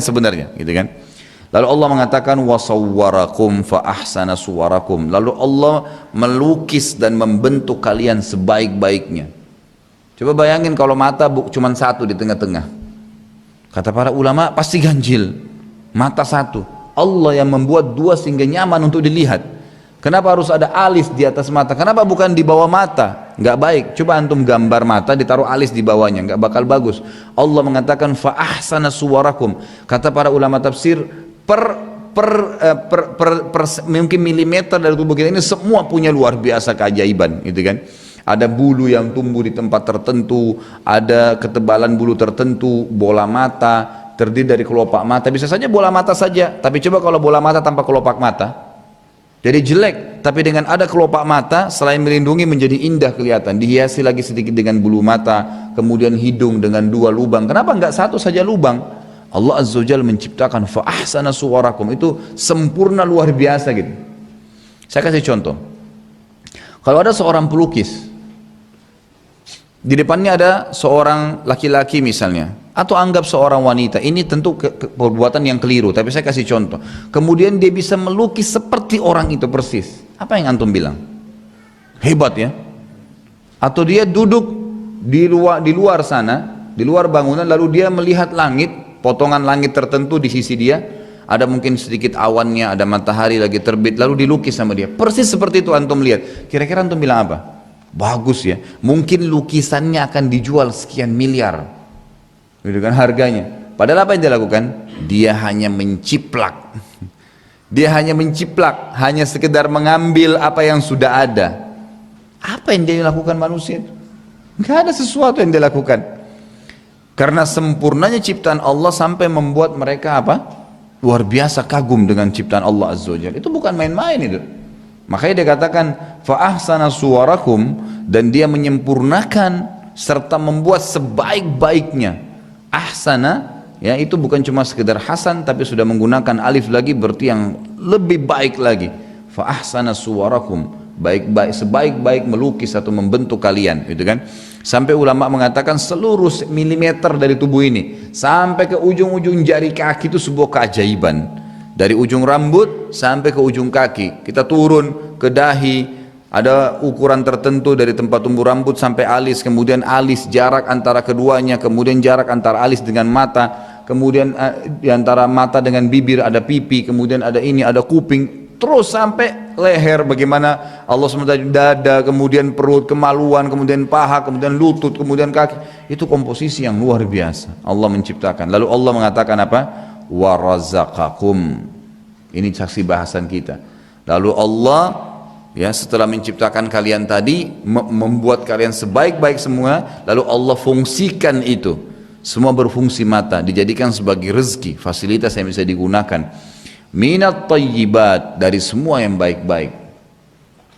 sebenarnya, gitu kan? Lalu Allah mengatakan wasawwarakum fa ahsana suwarakum. Lalu Allah melukis dan membentuk kalian sebaik-baiknya. Coba bayangin kalau mata cuma satu di tengah-tengah. Kata para ulama pasti ganjil. Mata satu. Allah yang membuat dua sehingga nyaman untuk dilihat. Kenapa harus ada alis di atas mata? Kenapa bukan di bawah mata? Nggak baik. Coba antum gambar mata ditaruh alis di bawahnya, nggak bakal bagus. Allah mengatakan fa ahsana suwarakum. Kata para ulama tafsir, mungkin milimeter dari tubuh kita ini semua punya luar biasa keajaiban, gitu kan? Ada bulu yang tumbuh di tempat tertentu, ada ketebalan bulu tertentu, bola mata terdiri dari kelopak mata. Bisa saja bola mata saja, tapi coba kalau bola mata tanpa kelopak mata, jadi jelek. Tapi dengan ada kelopak mata, selain melindungi menjadi indah kelihatan, dihiasi lagi sedikit dengan bulu mata, kemudian hidung dengan dua lubang. Kenapa enggak satu saja lubang? Allah Azza wa Jalla menciptakan fa ahsana suwarakum, itu sempurna luar biasa gitu. Saya kasih contoh. Kalau ada seorang pelukis, di depannya ada seorang laki-laki misalnya, atau anggap seorang wanita, ini tentu perbuatan yang keliru, tapi saya kasih contoh. Kemudian dia bisa melukis seperti orang itu persis. Apa yang antum bilang? Hebat ya? Atau dia duduk di luar sana, di luar bangunan, lalu dia melihat langit, potongan langit tertentu di sisi dia, ada mungkin sedikit awannya, ada matahari lagi terbit, lalu dilukis sama dia. Persis seperti itu antum lihat. Kira-kira antum bilang apa? Bagus ya. Mungkin lukisannya akan dijual sekian miliar, gitu kan harganya. Padahal apa yang dia lakukan? Dia hanya menciplak. Dia hanya menciplak, hanya sekedar mengambil apa yang sudah ada. Apa yang dia lakukan manusia? Gak ada sesuatu yang dia lakukan. Karena sempurnanya ciptaan Allah sampai membuat mereka apa? Luar biasa kagum dengan ciptaan Allah Azza wa Jalla. Itu bukan main-main itu. Makanya dia katakan fa ahsana suwarakum, dan dia menyempurnakan serta membuat sebaik-baiknya. Ahsana ya, itu bukan cuma sekedar hasan, tapi sudah menggunakan alif lagi, berarti yang lebih baik lagi. Fa ahsana suwarakum, baik-baik, sebaik-baik melukis atau membentuk kalian, gitu kan? Sampai ulama mengatakan seluruh milimeter dari tubuh ini sampai ke ujung-ujung jari kaki itu sebuah keajaiban. Dari ujung rambut sampai ke ujung kaki, kita turun ke dahi, ada ukuran tertentu dari tempat tumbuh rambut sampai alis, kemudian alis, jarak antara keduanya, kemudian jarak antara alis dengan mata, kemudian di antara mata dengan bibir ada pipi, kemudian ada ini, ada kuping, terus sampai leher, bagaimana Allah SWT, dada, kemudian perut, kemaluan, kemudian paha, kemudian lutut, kemudian kaki. Itu komposisi yang luar biasa Allah menciptakan. Lalu Allah mengatakan apa? Warazaqakum. Ini saksi bahasan kita. Lalu Allah ya setelah menciptakan kalian tadi, membuat kalian sebaik-baik semua, lalu Allah fungsikan itu. Semua berfungsi mata, dijadikan sebagai rezeki, fasilitas yang bisa digunakan. Minat thayyibat, dari semua yang baik-baik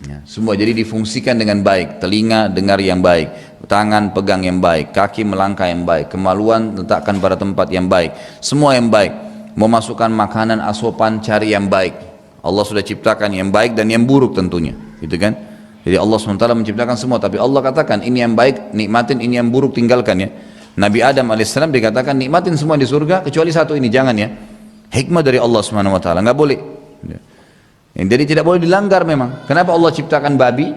ya, semua jadi difungsikan dengan baik. Telinga dengar yang baik, tangan pegang yang baik, kaki melangkah yang baik, kemaluan letakkan pada tempat yang baik, semua yang baik. Mau masukkan makanan asupan, cari yang baik. Allah sudah ciptakan yang baik dan yang buruk tentunya, gitu kan? Jadi Allah SWT menciptakan semua, tapi Allah katakan ini yang baik nikmatin, ini yang buruk tinggalkan ya. Nabi Adam alaihissalam dikatakan nikmatin semua di surga kecuali satu ini, jangan ya. Hikmah dari Allah SWT, nggak boleh. Jadi tidak boleh dilanggar memang. Kenapa Allah ciptakan babi?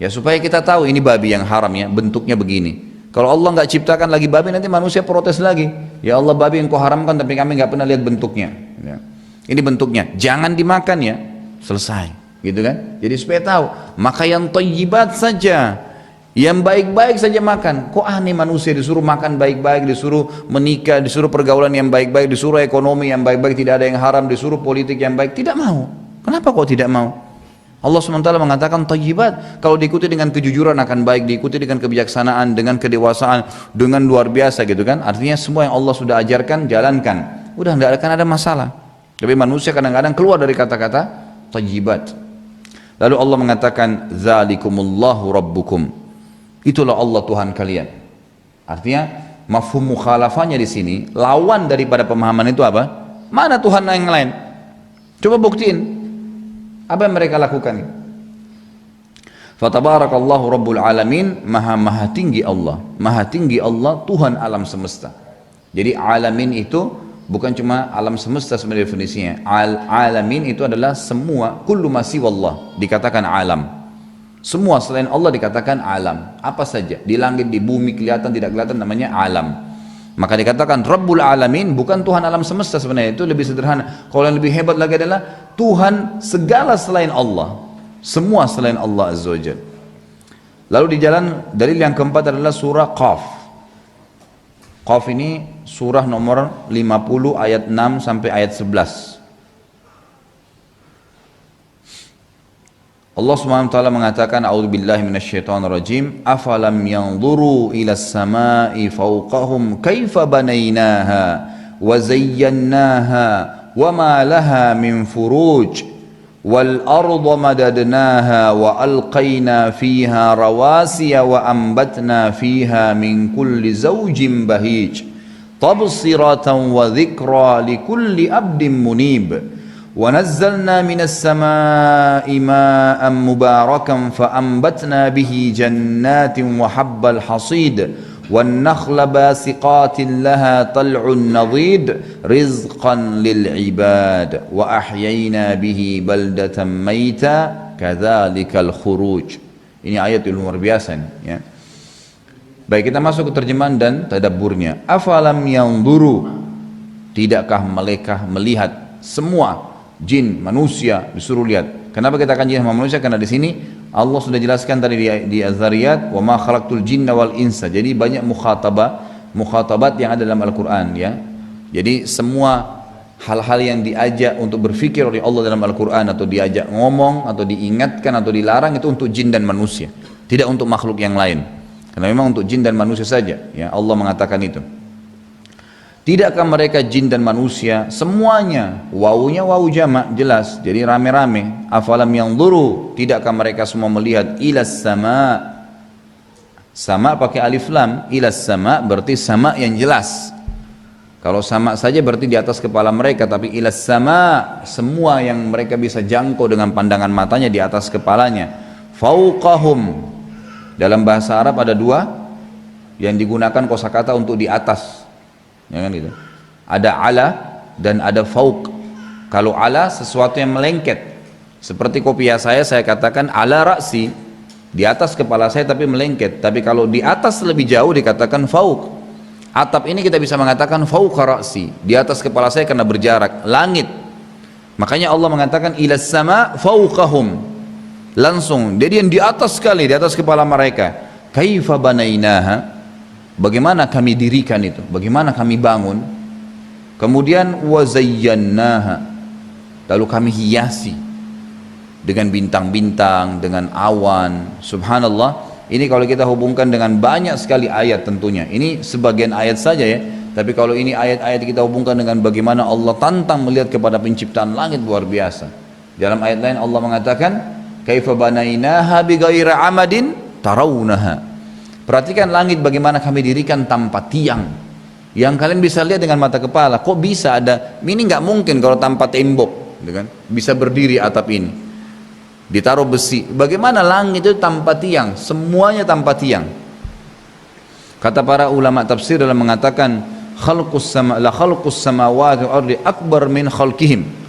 Ya supaya kita tahu ini babi yang haram ya, bentuknya begini. Kalau Allah nggak ciptakan lagi babi, nanti manusia protes lagi. Ya Allah, babi yang kau haramkan tapi kami nggak pernah lihat bentuknya. Ya. Ini bentuknya, jangan dimakan ya, selesai, gitu kan? Jadi supaya tahu, maka yang thayyibat saja, yang baik-baik saja makan. Kok aneh manusia disuruh makan baik-baik, disuruh menikah, disuruh pergaulan yang baik-baik, disuruh ekonomi yang baik-baik, tidak ada yang haram, disuruh politik yang baik, tidak mau. Kenapa kok tidak mau? Allah SWT mengatakan thayyibat, kalau diikuti dengan kejujuran akan baik, diikuti dengan kebijaksanaan, dengan kedewasaan, dengan luar biasa, gitu kan? Artinya semua yang Allah sudah ajarkan, jalankan. Udah tidak akan ada masalah. Tapi manusia kadang-kadang keluar dari kata-kata thayyibat. Lalu Allah mengatakan zalikumullahu rabbukum, itulah Allah Tuhan kalian. Artinya mafhum mukhalafahnya di sini, lawan daripada pemahaman itu apa? Mana Tuhan yang lain? Coba buktiin. Apa yang mereka lakukan? Fatabarakallahu rabbul alamin, maha tinggi Allah. Maha tinggi Allah, Tuhan alam semesta. Jadi alamin itu bukan cuma alam semesta sebenarnya definisinya. Alamin itu adalah semua, kullu ma siwallah dikatakan alam. Semua selain Allah dikatakan alam. Apa saja, di langit, di bumi, kelihatan, tidak kelihatan, namanya alam. Maka dikatakan Rabbul Alamin, bukan Tuhan alam semesta sebenarnya, itu lebih sederhana. Kalau yang lebih hebat lagi adalah Tuhan segala selain Allah. Semua selain Allah Azza wa Jalla. Lalu di jalan dalil yang keempat adalah surah Qaf. Qaf ini surah nomor 50 ayat 6 sampai ayat 11. Allah Subhanahu wa taala mengatakan a'udzubillahi minasyaitonir rajim, afalam yanzuru ilas samai fawqahum kaifa banainaha wa zayyannaha wa ma laha min furuj والأرض مددناها وألقينا فيها رواسي وأنبتنا فيها من كل زوج بهيج تبصرة وذكرى لكل عبد منيب ونزلنا من السماء ماء مباركا فأنبتنا به جنات وحب الحصيد والنخل باسقات لها طلع نضيد رزقا للعباد وأحيينا به بلدة ميتا كذلك الخروج. Ini ayat yang luar biasa nih, ya. Baik, kita masuk ke terjemahan dan tadabburnya. Afalam yanzuru, tidakkah mereka melihat? Semua jin, manusia disuruh lihat. Kenapa kita akan jin sama manusia? Karena di sini Allah sudah jelaskan tadi di Az-Zariyat, wa ma khalaqtul jinna wal insa. Jadi banyak mukhatabat yang ada dalam Al-Qur'an, ya. Jadi semua hal-hal yang diajak untuk berfikir oleh Allah dalam Al-Qur'an, atau diajak ngomong atau diingatkan atau dilarang, itu untuk jin dan manusia, tidak untuk makhluk yang lain. Karena memang untuk jin dan manusia saja, ya, Allah mengatakan itu. Tidakkah mereka jin dan manusia semuanya, wawunya wawu jamak jelas, jadi rame-rame. Afalam yanzuru, tidakkah mereka semua melihat ilas sama, sama pakai alif lam, ilas sama berarti sama yang jelas. Kalau sama saja berarti di atas kepala mereka, tapi ilas sama semua yang mereka bisa jangkau dengan pandangan matanya di atas kepalanya. Fauqahum, dalam bahasa Arab ada dua yang digunakan kosakata untuk di atas. Ya kan gitu. Ada ala dan ada fauq. Kalau ala sesuatu yang melengket, seperti kopiah saya katakan ala ra'si, di atas kepala saya tapi melengket. Tapi kalau di atas lebih jauh dikatakan fauq. Atap ini kita bisa mengatakan fauqa ra'si, di atas kepala saya karena berjarak. Langit, makanya Allah mengatakan ilas sama fauqahum, langsung jadi yang di atas sekali, di atas kepala mereka. Kaifa banainaha, bagaimana kami dirikan itu, bagaimana kami bangun. Kemudian wazayyannaha, lalu kami hiasi dengan bintang-bintang, dengan awan. Subhanallah, ini kalau kita hubungkan dengan banyak sekali ayat tentunya. Ini sebagian ayat saja, ya. Tapi kalau ini ayat-ayat kita hubungkan dengan bagaimana Allah tantang melihat kepada penciptaan langit, luar biasa. Dalam ayat lain Allah mengatakan kaifa banainaha bighairi amadin tarawunaha. Perhatikan langit bagaimana kami dirikan tanpa tiang, yang kalian bisa lihat dengan mata kepala. Kok bisa ada? Ini nggak mungkin kalau tanpa tembok, gitu kan? Bisa berdiri atap ini, ditaruh besi. Bagaimana langit itu tanpa tiang? Semuanya tanpa tiang. Kata para ulama tafsir dalam mengatakan khalqus samawati wal ardi akbar min khalqihim.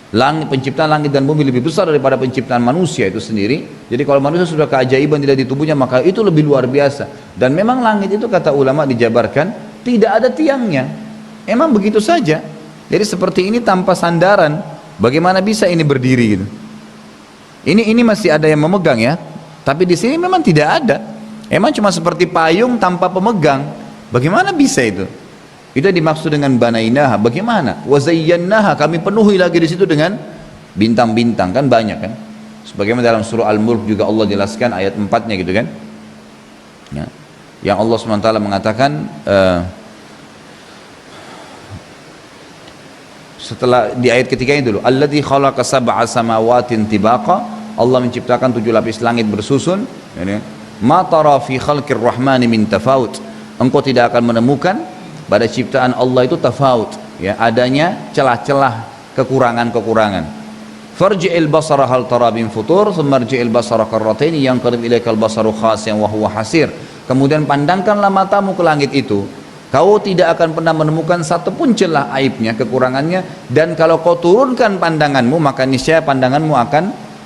Langit, penciptaan langit dan bumi lebih besar daripada penciptaan manusia itu sendiri. Jadi kalau manusia sudah keajaiban tidak di tubuhnya, maka itu lebih luar biasa. Dan memang langit itu kata ulama dijabarkan tidak ada tiangnya, emang begitu saja. Jadi seperti ini tanpa sandaran, bagaimana bisa ini berdiri gitu? Ini masih ada yang memegang, ya. Tapi di sini memang tidak ada. Emang cuma seperti payung tanpa pemegang. Bagaimana bisa itu? Itu dimaksud dengan banainaha. Bagaimana? Wazayyannaha, kami penuhi lagi di situ dengan bintang-bintang, kan banyak kan? Sebagaimana dalam surah Al-Mulk juga Allah jelaskan ayat 4-nya gitu kan? Ya. Yang Allah SWT mengatakan setelah di ayat ketiga ini dulu, alladzi khalaqa sab'a samawatin tibaqa, Allah menciptakan 7 lapis langit bersusun. Ma tara fi khalqir rahmani min tafawut, engkau tidak akan menemukan pada ciptaan Allah itu tafawut, ya, adanya celah-celah, kekurangan-kekurangan. Farji'il basara hal tara min futur, thumma rji'il basara karrataini yanqalib ilaikal basaru khasiyan wa huwa hasir. Kemudian pandangkanlah matamu ke langit itu, Kau tidak akan pernah menemukan satu pun celah aibnya, kekurangannya. Dan kalau kau turunkan pandanganmu, maka niscaya pandanganmu akan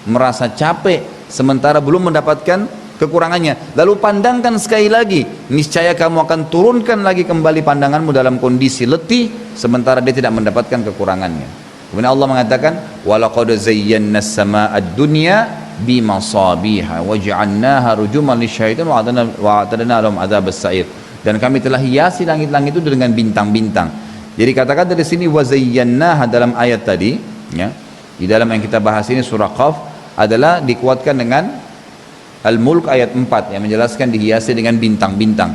merasa capek sementara belum mendapatkan kekurangannya. Lalu pandangkan sekali lagi, niscaya kamu akan turunkan lagi kembali pandanganmu dalam kondisi letih sementara dia tidak mendapatkan kekurangannya. Kemudian Allah mengatakan, walaqad zayyana as-samaa'a ad-dunya bimasabiha waj'alnaha rujuman lisyaitan wa a'tadna lahum adzabas sa'ir. Dan kami telah hiasi langit-langit itu dengan bintang-bintang. Jadi kata-kata di sini wazayyannaha dalam ayat tadi, ya, di dalam yang kita bahas ini surah Qaf adalah dikuatkan dengan Al-Mulk ayat 4 yang menjelaskan dihiasi dengan bintang-bintang.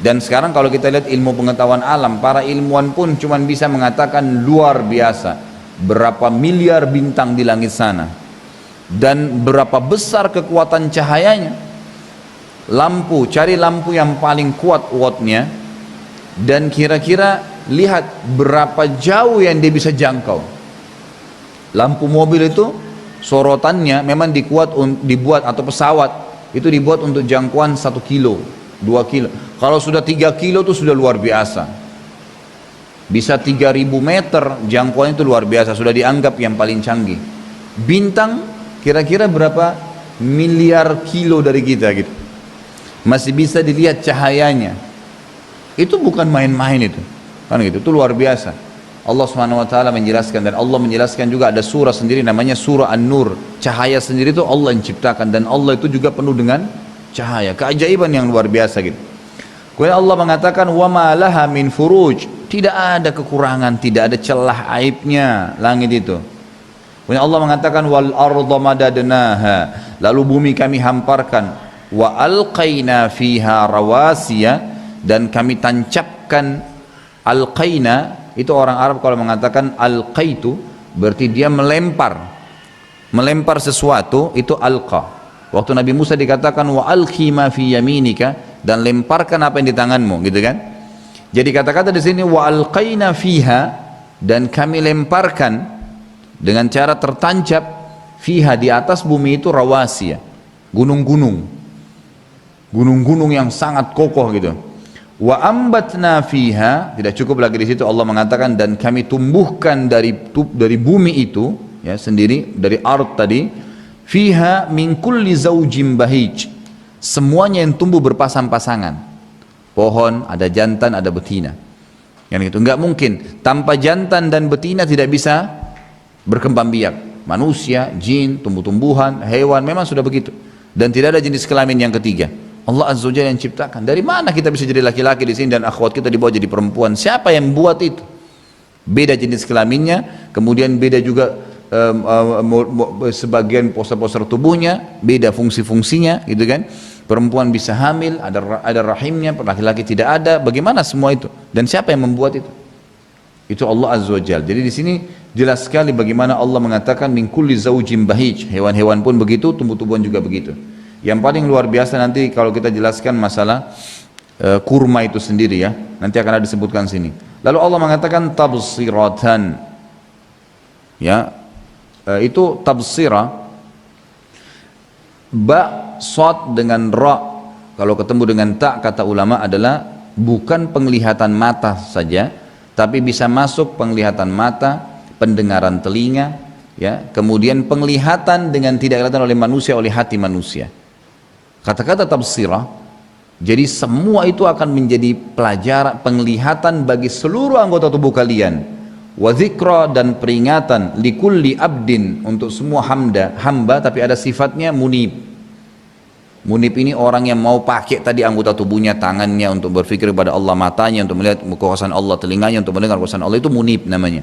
Dan sekarang kalau kita lihat ilmu pengetahuan alam, para ilmuwan pun cuma bisa mengatakan luar biasa berapa miliar bintang di langit sana dan berapa besar kekuatan cahayanya. Lampu, cari lampu yang paling kuat wattnya dan kira-kira lihat berapa jauh yang dia bisa jangkau. Lampu mobil itu sorotannya memang dibuat atau pesawat itu dibuat untuk jangkauan 1 kilo 2 kilo. Kalau sudah 3 kilo itu sudah luar biasa, bisa 3000 meter jangkauan, itu luar biasa, sudah dianggap yang paling canggih. Bintang kira-kira berapa miliar kilo dari kita gitu, masih bisa dilihat cahayanya. Itu bukan main-main itu kan gitu, itu luar biasa. Allah Subhanahu wa taala menjelaskan, dan Allah menjelaskan juga ada surah sendiri namanya surah An-Nur. Cahaya sendiri itu Allah yang ciptakan, dan Allah itu juga penuh dengan cahaya, keajaiban yang luar biasa gitu. Kemudian Allah mengatakan wa ma laha min furuj, tidak ada kekurangan, tidak ada celah aibnya langit itu. Kemudian Allah mengatakan wal arda madadnaha, lalu bumi kami hamparkan, wa alqaina fiha rawasiya, dan kami tancapkan. Alqaina itu orang Arab kalau mengatakan alqaitu berarti dia melempar sesuatu, itu alqa. Waktu Nabi Musa dikatakan wa alqi ma fi yaminika, dan lemparkan apa yang di tanganmu, gitu kan. Jadi kata-kata di sini wa alqaina fiha, dan kami lemparkan dengan cara tertancap, fiha di atas bumi itu rawasiya, gunung-gunung yang sangat kokoh gitu. Wa ambatna fiha, tidak cukup lagi di situ Allah mengatakan dan kami tumbuhkan dari bumi itu ya sendiri, dari ard tadi, fiha min kulli zaujin bahij, semuanya yang tumbuh berpasang-pasangan. Pohon ada jantan ada betina. Yang itu enggak mungkin, tanpa jantan dan betina tidak bisa berkembang biak. Manusia, jin, tumbuh-tumbuhan, hewan memang sudah begitu. Dan tidak ada jenis kelamin yang ketiga. Allah Azza wa Jalla yang ciptakan. Dari mana kita bisa jadi laki-laki di sini dan akhwat kita dibawa jadi perempuan? Siapa yang buat itu? Beda jenis kelaminnya, kemudian beda juga sebagian poster-poster tubuhnya, beda fungsi-fungsinya, gitu kan? Perempuan bisa hamil, ada rahimnya, laki-laki tidak ada. Bagaimana semua itu? Dan siapa yang membuat itu? Itu Allah Azza wa Jalla. Jadi di sini jelas sekali bagaimana Allah mengatakan min kulli zaujin bahij. Hewan-hewan pun begitu, tumbuh-tumbuhan juga begitu. Yang paling luar biasa nanti kalau kita jelaskan masalah kurma itu sendiri ya, nanti akan ada disebutkan sini. Lalu Allah mengatakan tabsiratan, ya, itu tabsira, ba sod dengan ra, kalau ketemu dengan ta kata ulama adalah bukan penglihatan mata saja, tapi bisa masuk penglihatan mata, pendengaran telinga, ya, kemudian penglihatan dengan tidak kelihatan oleh manusia, oleh hati manusia. Kata-kata tabsirah, jadi semua itu akan menjadi pelajaran, penglihatan bagi seluruh anggota tubuh kalian. Wa dzikra, dan peringatan, likulli abdin, untuk semua hamba tapi ada sifatnya munib. Munib ini orang yang mau pakai tadi anggota tubuhnya, tangannya untuk berfikir kepada Allah, matanya untuk melihat kekuasaan Allah, telinganya untuk mendengar kekuasaan Allah, itu munib namanya.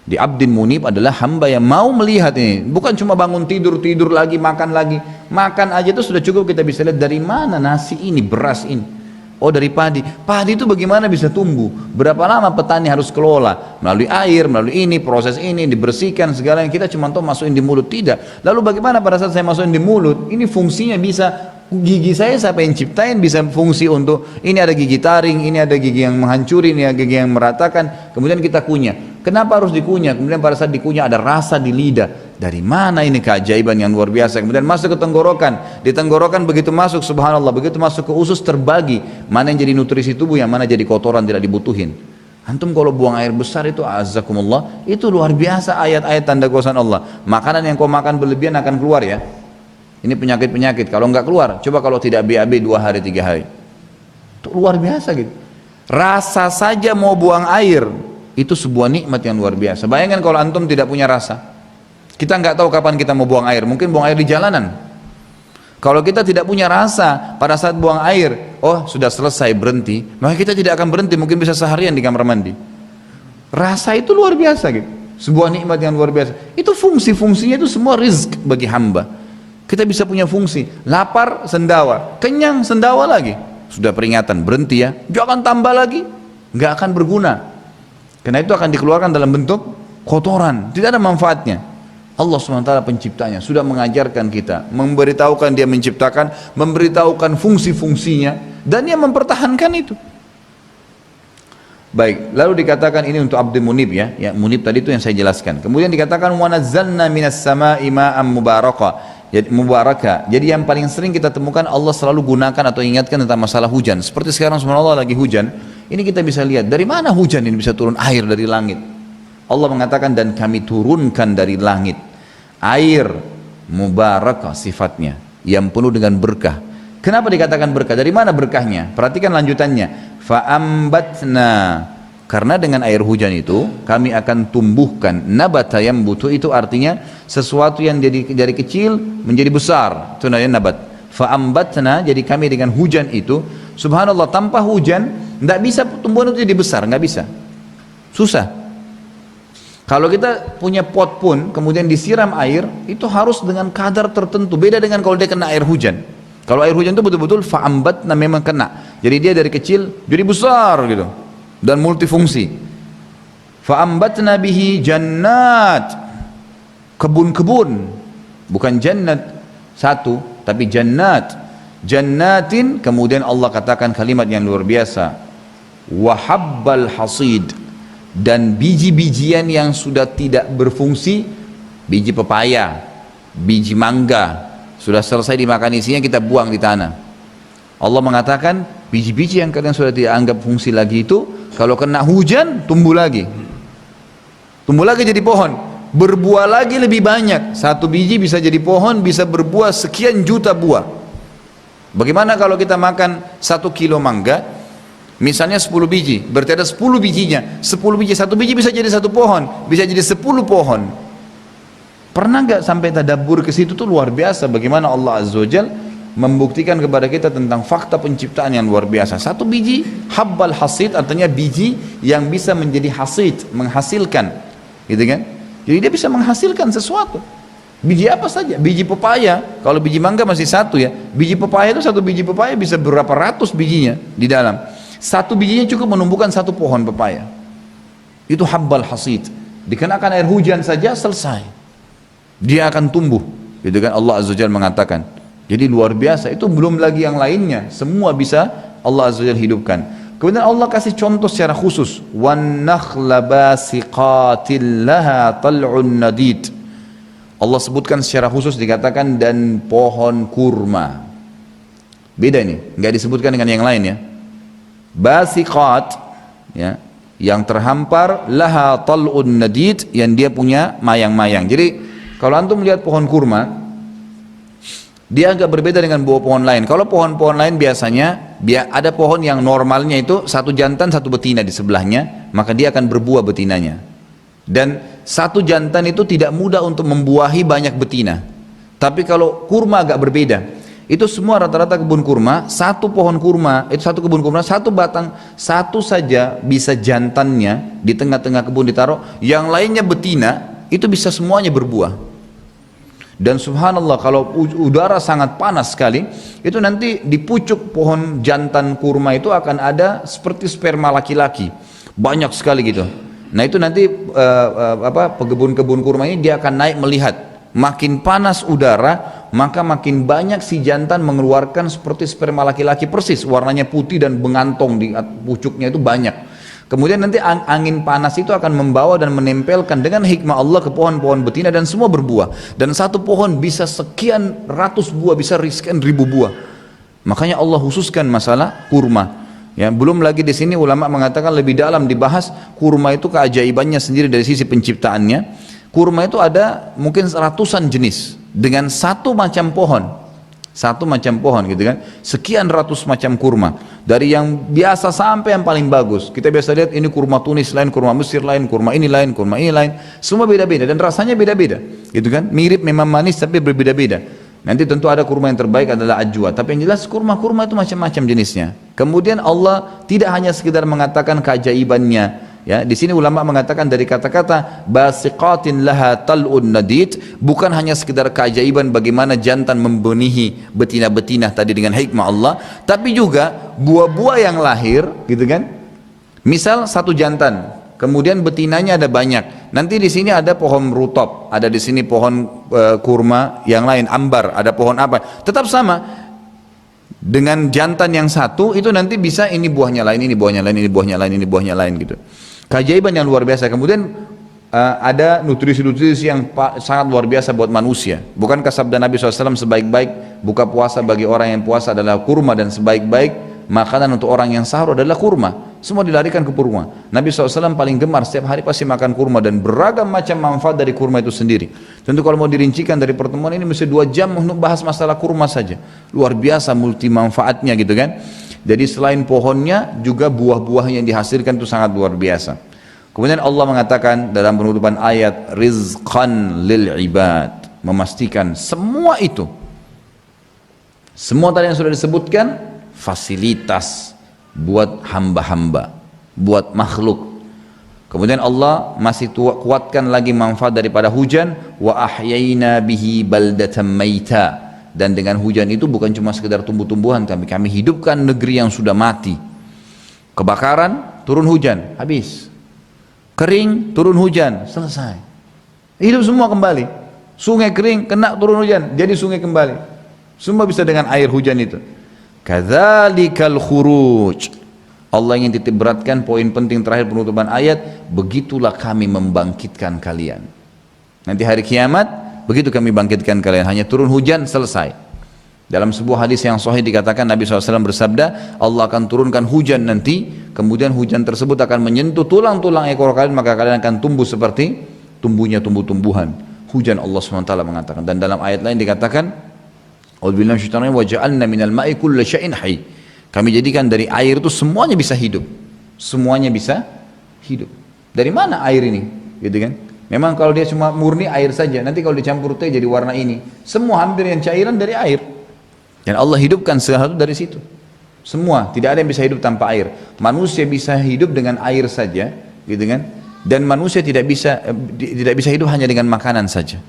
Di abdin munib adalah hamba yang mau melihat ini, bukan cuma bangun tidur lagi, makan aja itu sudah cukup, kita bisa lihat dari mana nasi ini, beras ini, oh dari padi itu bagaimana bisa tumbuh, berapa lama petani harus kelola, melalui air, melalui ini, proses ini, dibersihkan segala yang kita cuma tahu masukin di mulut, tidak. Lalu bagaimana pada saat saya masukin di mulut, ini fungsinya bisa, gigi saya siapa yang ciptain, bisa fungsi untuk ini, ada gigi taring, ini ada gigi yang menghancuri, ini ada gigi yang meratakan, kemudian kita kunyah. Kenapa harus dikunyah? Kemudian pada saat dikunyah ada rasa di lidah, Dari mana ini keajaiban yang luar biasa? Kemudian masuk ke tenggorokan. Di tenggorokan begitu masuk, subhanallah, begitu masuk ke usus terbagi. Mana yang jadi nutrisi tubuh, yang mana jadi kotoran tidak dibutuhin. Antum kalau buang air besar itu, azakumullah, itu luar biasa ayat-ayat tanda kuasa Allah. Makanan yang kau makan berlebihan akan keluar ya. Ini penyakit-penyakit. Kalau enggak keluar, coba kalau tidak BAB 2 hari 3 hari. Itu luar biasa gitu. Rasa saja mau buang air, itu sebuah nikmat yang luar biasa. Bayangkan kalau antum tidak punya rasa. Kita nggak tahu kapan kita mau buang air, mungkin buang air di jalanan. Kalau kita tidak punya rasa pada saat buang air, oh sudah selesai berhenti, maka kita tidak akan berhenti, mungkin bisa seharian di kamar mandi. Rasa itu luar biasa gitu, sebuah nikmat yang luar biasa. Itu fungsi-fungsinya itu semua rizq bagi hamba. Kita bisa punya fungsi, lapar sendawa, kenyang sendawa lagi. Sudah peringatan, berhenti ya, jangan tambah lagi, nggak akan berguna. Karena itu akan dikeluarkan dalam bentuk kotoran, tidak ada manfaatnya. Allah SWT penciptanya sudah mengajarkan kita, memberitahukan dia menciptakan, memberitahukan fungsi-fungsinya, dan dia mempertahankan itu. Baik, lalu dikatakan ini untuk Abdul Munib ya, Munib tadi itu yang saya jelaskan. Kemudian dikatakan wa nazzalna minas sama'i ma'am mubarakah. Jadi yang paling sering kita temukan Allah selalu gunakan atau ingatkan tentang masalah hujan. Seperti sekarang subhanallah lagi hujan, ini kita bisa lihat dari mana hujan ini bisa turun air dari langit. Allah mengatakan dan kami turunkan dari langit air mubarakah sifatnya yang penuh dengan berkah. Kenapa dikatakan berkah? Dari mana berkahnya? Perhatikan lanjutannya. Fa'ambatna, karena dengan air hujan itu kami akan tumbuhkan nabata yang butuh, itu artinya sesuatu yang dari kecil menjadi besar, itu namanya nabat. Fa'ambatna, jadi kami dengan hujan itu, subhanallah, tanpa hujan tidak bisa tumbuhan itu jadi besar, nggak bisa, susah. Kalau kita punya pot pun kemudian disiram air, itu harus dengan kadar tertentu, beda dengan kalau dia kena air hujan. Kalau air hujan itu betul-betul fa'ambatna, memang kena, jadi dia dari kecil jadi besar gitu dan multifungsi. Fa'ambatna bihi jannat, kebun-kebun, bukan jannat satu tapi jannat, jannatin. Kemudian Allah katakan kalimat yang luar biasa, wahabbal hasid, dan biji-bijian yang sudah tidak berfungsi, biji pepaya, biji mangga, sudah selesai dimakan isinya kita buang di tanah. Allah mengatakan biji-biji yang kalian sudah tidak anggap fungsi lagi itu, kalau kena hujan tumbuh lagi jadi pohon, berbuah lagi lebih banyak. Satu biji bisa jadi pohon, bisa berbuah sekian juta buah. Bagaimana kalau kita makan 1 kilo mangga, misalnya 10 biji, berarti ada 10 bijinya, 10 biji, satu biji bisa jadi satu pohon, bisa jadi 10 pohon. Pernah nggak sampai tadabbur ke situ? Tuh luar biasa bagaimana Allah Azza wa Jal membuktikan kepada kita tentang fakta penciptaan yang luar biasa. Satu biji, habbal hasid, artinya biji yang bisa menjadi hasid, menghasilkan, gitu kan? Jadi dia bisa menghasilkan sesuatu. Biji apa saja, biji pepaya, kalau biji mangga masih satu ya, biji pepaya itu satu biji pepaya bisa berapa ratus bijinya di dalam. Satu bijinya cukup menumbuhkan satu pohon pepaya. Itu habbal hasid. Dikenakan air hujan saja selesai, dia akan tumbuh, gitu kan? Allah Azza wa Jalla mengatakan. Jadi luar biasa. Itu belum lagi yang lainnya, semua bisa Allah Azza wa Jalla hidupkan. Kemudian Allah kasih contoh secara khusus, wan nakhla basiqatil laha tal'un nadid. Allah sebutkan secara khusus, dikatakan dan pohon kurma. Beda ini, nggak disebutkan dengan yang lain ya. Basiqat ya, yang terhampar, laha tal'un nadid, yang dia punya mayang-mayang. Jadi kalau antum melihat pohon kurma, dia agak berbeda dengan buah pohon lain. Kalau pohon-pohon lain biasanya ada pohon yang normalnya itu satu jantan satu betina di sebelahnya, maka dia akan berbuah betinanya. Dan satu jantan itu tidak mudah untuk membuahi banyak betina. Tapi kalau kurma agak berbeda. Itu semua rata-rata kebun kurma, satu pohon kurma, itu satu kebun kurma, satu batang, satu saja bisa jantannya di tengah-tengah kebun ditaruh, yang lainnya betina, itu bisa semuanya berbuah. Dan subhanallah kalau udara sangat panas sekali, itu nanti di pucuk pohon jantan kurma itu akan ada seperti sperma laki-laki, banyak sekali gitu. Nah itu nanti pekebun-kebun kurma ini dia akan naik melihat, makin panas udara, maka makin banyak si jantan mengeluarkan seperti sperma laki-laki persis, warnanya putih dan mengantong di pucuknya itu banyak. Kemudian nanti angin panas itu akan membawa dan menempelkan dengan hikmah Allah ke pohon-pohon betina dan semua berbuah. Dan satu pohon bisa sekian ratus buah, bisa sekian ribu buah. Makanya Allah khususkan masalah kurma. Ya, belum lagi di sini ulama mengatakan lebih dalam dibahas kurma itu keajaibannya sendiri dari sisi penciptaannya. Kurma itu ada mungkin ratusan jenis dengan satu macam pohon. Satu macam pohon gitu kan, sekian ratus macam kurma, dari yang biasa sampai yang paling bagus. Kita biasa lihat ini kurma Tunis lain, kurma Mesir lain, kurma ini lain, kurma ini lain, semua beda-beda dan rasanya beda-beda gitu kan, mirip memang manis tapi berbeda-beda. Nanti tentu ada kurma yang terbaik adalah ajwa, tapi yang jelas kurma-kurma itu macam-macam jenisnya. Kemudian Allah tidak hanya sekedar mengatakan keajaibannya. Ya, di sini ulama mengatakan dari kata-kata basiqatin laha tal'un nadid bukan hanya sekedar keajaiban bagaimana jantan membenihi betina-betina tadi dengan hikmah Allah, tapi juga buah-buah yang lahir gitu kan. Misal satu jantan, kemudian betinanya ada banyak. Nanti di sini ada pohon rutop, ada di sini pohon kurma yang lain, ambar, ada pohon apa. Tetap sama. Dengan jantan yang satu itu nanti bisa ini buahnya lain, ini buahnya lain, ini buahnya lain, ini buahnya lain gitu. Keajaiban yang luar biasa. Kemudian ada nutrisi-nutrisi yang sangat luar biasa buat manusia. Bukankah sabda Nabi SAW sebaik-baik buka puasa bagi orang yang puasa adalah kurma, dan sebaik-baik makanan untuk orang yang sahur adalah kurma. Semua dilarikan ke kurma. Nabi SAW paling gemar setiap hari pasti makan kurma, dan beragam macam manfaat dari kurma itu sendiri. Tentu kalau mau dirincikan dari pertemuan ini mesti 2 jam untuk bahas masalah kurma saja. Luar biasa multi manfaatnya gitu kan. Jadi selain pohonnya juga buah-buah yang dihasilkan itu sangat luar biasa. Kemudian Allah mengatakan dalam penutupan ayat rizqan lil ibad, memastikan semua itu, semua tadi yang sudah disebutkan fasilitas buat hamba-hamba, buat makhluk. Kemudian Allah masih kuatkan lagi manfaat daripada hujan, wa ahyayna bihi baldatan maita. Dan dengan hujan itu bukan cuma sekedar tumbuh-tumbuhan, tapi kami hidupkan negeri yang sudah mati. Kebakaran, turun hujan, habis. Kering, turun hujan, selesai. Hidup semua kembali. Sungai kering, kena turun hujan, jadi sungai kembali. Semua bisa dengan air hujan itu. Kadzalikal khuruj. Allah ingin titik beratkan poin penting terakhir penutupan ayat, begitulah kami membangkitkan kalian. Nanti hari kiamat begitu kami bangkitkan kalian, hanya turun hujan selesai. Dalam sebuah hadis yang sahih dikatakan Nabi SAW bersabda, Allah akan turunkan hujan nanti, kemudian hujan tersebut akan menyentuh tulang-tulang ekor kalian, maka kalian akan tumbuh seperti tumbuhnya tumbuh-tumbuhan. Hujan Allah SWT mengatakan. Dan dalam ayat lain dikatakan, A'udzubillahi minasyaitonir rajim, wa ja'alna minal ma'i kulla syai'in hayy. Kami jadikan dari air itu semuanya bisa hidup. Semuanya bisa hidup. Dari mana air ini? Gitu kan? Memang kalau dia cuma murni air saja, nanti kalau dicampur teh jadi warna ini. Semua hampir yang cairan dari air. Dan Allah hidupkan sesuatu dari situ. Semua, tidak ada yang bisa hidup tanpa air. Manusia bisa hidup dengan air saja, gitu kan? Dan manusia tidak bisa hidup hanya dengan makanan saja.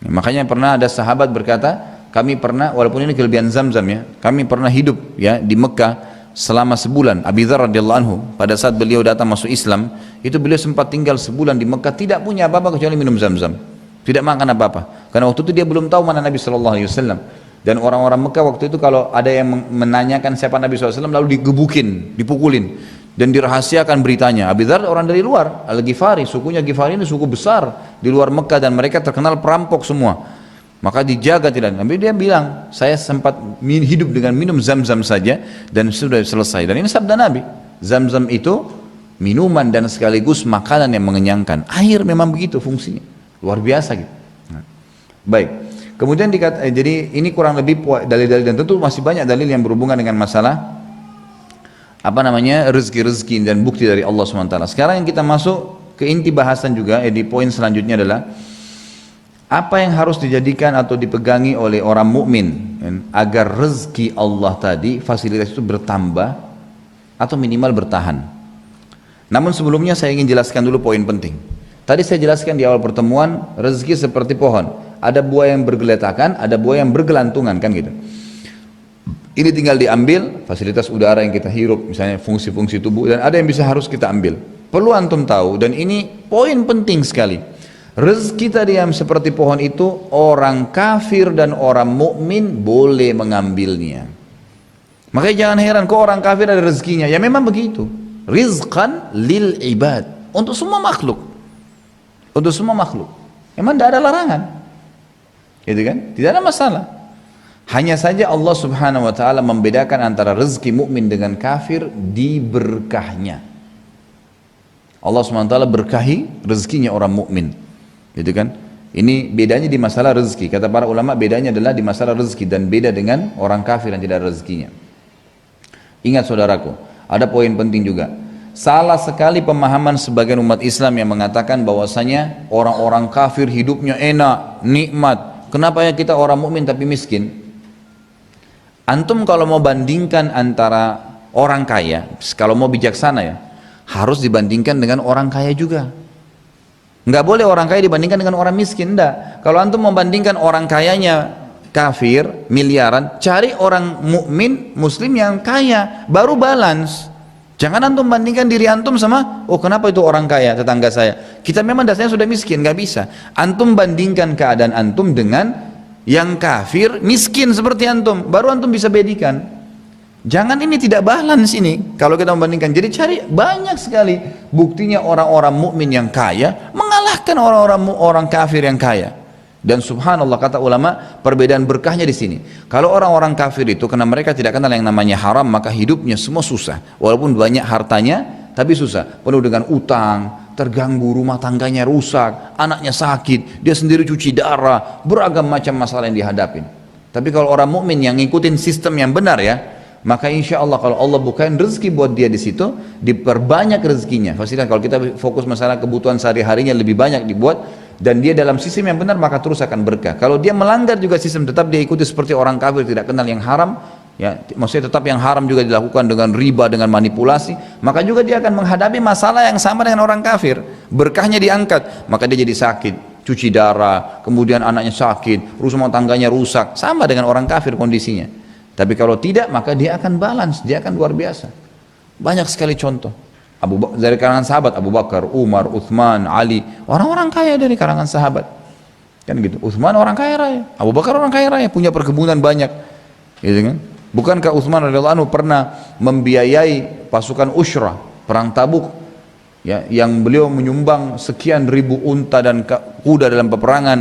Makanya pernah ada sahabat berkata, kami pernah, walaupun ini kelebihan Zamzam ya, kami pernah hidup ya di Mekah selama sebulan. Abi Dzar radhiyallahu anhu pada saat beliau datang masuk Islam, itu beliau sempat tinggal sebulan di Mekah, tidak punya apa-apa kecuali minum Zamzam, tidak makan apa-apa, karena waktu itu dia belum tahu mana Nabi SAW. Dan orang-orang Mekah waktu itu kalau ada yang menanyakan siapa Nabi SAW, lalu digebukin, dipukulin, dan dirahasiakan beritanya. Abi Dzar orang dari luar, Al-Ghifari, sukunya Ghifari ini suku besar di luar Mekah, dan mereka terkenal perampok semua. Maka dijaga tidak. Nabi dia bilang, saya sempat hidup dengan minum Zamzam saja dan sudah selesai. Dan ini sabda Nabi. Zamzam itu minuman dan sekaligus makanan yang mengenyangkan. Air memang begitu fungsinya. Luar biasa gitu. Nah, baik. Kemudian jadi ini kurang lebih dalil-dalil, dan tentu masih banyak dalil yang berhubungan dengan masalah rezeki-rezeki dan bukti dari Allah SWT. Sekarang yang kita masuk ke inti bahasan juga, di poin selanjutnya adalah apa yang harus dijadikan atau dipegangi oleh orang mukmin agar rezeki Allah tadi, fasilitas itu bertambah atau minimal bertahan. Namun sebelumnya saya ingin jelaskan dulu poin penting. Tadi saya jelaskan di awal pertemuan, rezeki seperti pohon, ada buah yang bergeletakan, ada buah yang bergelantungan, kan gitu. Ini tinggal diambil, fasilitas udara yang kita hirup, misalnya fungsi-fungsi tubuh, dan ada yang harus kita ambil. Perlu antum tahu, dan ini poin penting sekali. Rezeki tadi yang seperti pohon itu, orang kafir dan orang mukmin boleh mengambilnya. Makanya jangan heran kok orang kafir ada rezekinya. Ya memang begitu. rizqan lil ibad, untuk semua makhluk. Untuk semua makhluk. Memang tidak ada larangan. Gitu kan? Tidak ada masalah. Hanya saja Allah Subhanahu wa taala membedakan antara rezeki mukmin dengan kafir di berkahnya. Allah Subhanahu wa taala berkahi rezekinya orang mukmin. Gitu kan? Ini bedanya di masalah rezeki. Kata para ulama, bedanya adalah di masalah rezeki dan beda dengan orang kafir yang tidak ada rezekinya. Ingat saudaraku, ada poin penting juga. Salah sekali pemahaman sebagian umat Islam yang mengatakan bahwasanya orang-orang kafir hidupnya enak, nikmat. Kenapa ya kita orang mukmin tapi miskin? Antum kalau mau bandingkan antara orang kaya, kalau mau bijaksana ya, harus dibandingkan dengan orang kaya juga. Nggak boleh orang kaya dibandingkan dengan orang miskin, enggak. Kalau antum membandingkan orang kayanya kafir, miliaran, cari orang mukmin, muslim yang kaya, baru balance. Jangan antum bandingkan diri antum sama, oh kenapa itu orang kaya, tetangga saya. Kita memang dasarnya sudah miskin, nggak bisa. Antum bandingkan keadaan antum dengan yang kafir, miskin seperti antum, baru antum bisa bedikan. Jangan ini tidak balance ini kalau kita membandingkan. Jadi cari banyak sekali buktinya orang-orang mukmin yang kaya mengalahkan orang kafir yang kaya. Dan subhanallah kata ulama, perbedaan berkahnya di sini. Kalau orang-orang kafir itu karena mereka tidak kenal yang namanya haram, maka hidupnya semua susah. Walaupun banyak hartanya, tapi susah. Penuh dengan utang, terganggu, rumah tangganya rusak, anaknya sakit, dia sendiri cuci darah, beragam macam masalah yang dihadapin. Tapi kalau orang mukmin yang ngikutin sistem yang benar ya, maka insya Allah kalau Allah bukain rezeki buat dia di situ, diperbanyak rezekinya. Pastikan kalau kita fokus masalah kebutuhan sehari-harinya lebih banyak dibuat, dan dia dalam sistem yang benar maka terus akan berkah. Kalau dia melanggar juga sistem, tetap dia ikuti seperti orang kafir tidak kenal yang haram, ya maksudnya tetap yang haram juga dilakukan dengan riba, dengan manipulasi, maka juga dia akan menghadapi masalah yang sama dengan orang kafir. Berkahnya diangkat, maka dia jadi sakit, cuci darah, kemudian anaknya sakit, rumah tangganya rusak, sama dengan orang kafir kondisinya. Tapi kalau tidak, maka dia akan balance, dia akan luar biasa. Banyak sekali contoh. Dari kalangan sahabat, Abu Bakar, Umar, Uthman, Ali, orang-orang kaya dari kalangan sahabat. Kan gitu. Uthman orang kaya raya, Abu Bakar orang kaya raya, punya perkebunan banyak. Gitu kan? Bukankah Uthman radhiyallahu anhu pernah membiayai pasukan Ushrah, perang Tabuk, ya, yang beliau menyumbang sekian ribu unta dan kuda dalam peperangan,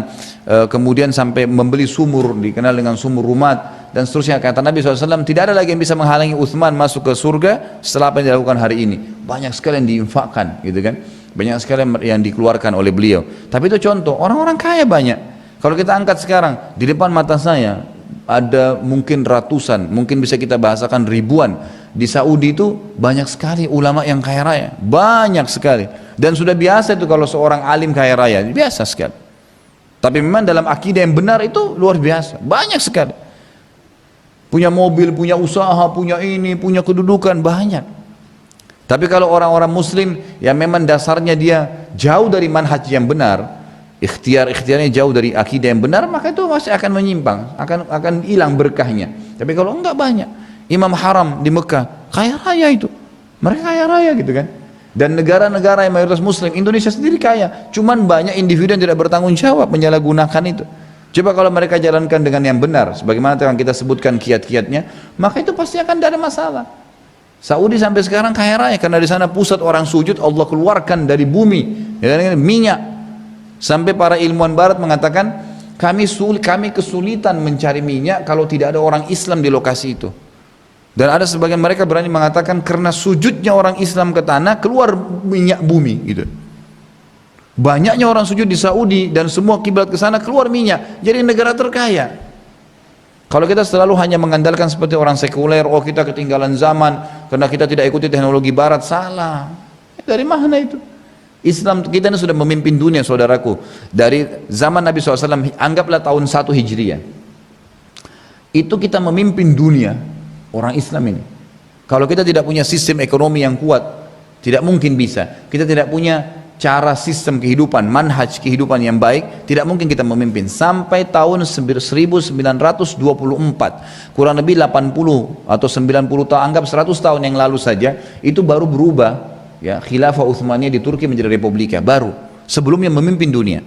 kemudian sampai membeli sumur dikenal dengan sumur Rumat dan seterusnya. Kata Nabi SAW, tidak ada lagi yang bisa menghalangi Uthman masuk ke surga setelah apa yang dilakukan hari ini. Banyak sekali yang diinfakkan, gitu kan, banyak sekali yang dikeluarkan oleh beliau. Tapi itu contoh, orang-orang kaya banyak. Kalau kita angkat sekarang di depan mata saya ada mungkin ratusan, mungkin bisa kita bahasakan ribuan. Di Saudi itu banyak sekali ulama yang kaya raya, banyak sekali. Dan sudah biasa itu kalau seorang alim kaya raya, biasa sekali. Tapi memang dalam akidah yang benar itu luar biasa, banyak sekali. Punya mobil, punya usaha, punya ini, punya kedudukan, banyak. Tapi kalau orang-orang muslim yang memang dasarnya dia jauh dari manhaj yang benar, ikhtiarnya jauh dari akidah yang benar, maka itu masih akan menyimpang, akan hilang berkahnya. Tapi kalau enggak, banyak. Imam Haram di Mekah, kaya raya itu. Mereka kaya raya gitu kan. Dan negara-negara yang mayoritas muslim, Indonesia sendiri kaya. Cuman banyak individu yang tidak bertanggung jawab menyalahgunakan itu. Coba kalau mereka jalankan dengan yang benar, sebagaimana yang kita sebutkan kiat-kiatnya, maka itu pasti akan tidak ada masalah. Saudi sampai sekarang kaya raya karena di sana pusat orang sujud, Allah keluarkan dari bumi, ya, minyak. Sampai para ilmuwan barat mengatakan, kami kesulitan mencari minyak kalau tidak ada orang Islam di lokasi itu. Dan ada sebagian mereka berani mengatakan karena sujudnya orang Islam ke tanah keluar minyak bumi gitu. Banyaknya orang sujud di Saudi dan semua kiblat ke sana keluar minyak. Jadi negara terkaya. Kalau kita selalu hanya mengandalkan seperti orang sekuler, oh kita ketinggalan zaman karena kita tidak ikuti teknologi barat, salah. Dari mana itu? Islam kita ini sudah memimpin dunia, saudaraku. Dari zaman Nabi SAW, anggaplah tahun 1 Hijriah. Itu kita memimpin dunia, orang Islam ini. Kalau kita tidak punya sistem ekonomi yang kuat, tidak mungkin bisa. Kita tidak punya cara sistem kehidupan, manhaj kehidupan yang baik, tidak mungkin kita memimpin. Sampai tahun 1924, kurang lebih 80 atau 90 tahun, anggap 100 tahun yang lalu saja, itu baru berubah. Ya, khilafah Utsmaniyah di Turki menjadi republika baru, sebelumnya memimpin dunia.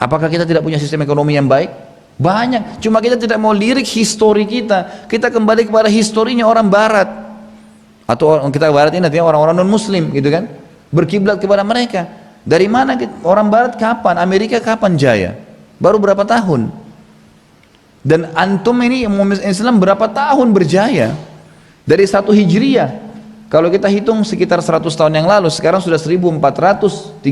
Apakah kita tidak punya sistem ekonomi yang baik? Banyak, cuma kita tidak mau lirik histori kita kembali kepada historinya orang barat. Atau kita barat ini artinya orang-orang non muslim gitu kan, berkiblat kepada mereka. Dari mana orang barat kapan, Amerika kapan jaya? Baru berapa tahun? Dan antum ini Islam berapa tahun berjaya? Dari 1 Hijriah. Kalau kita hitung sekitar 100 tahun yang lalu, sekarang sudah 1435.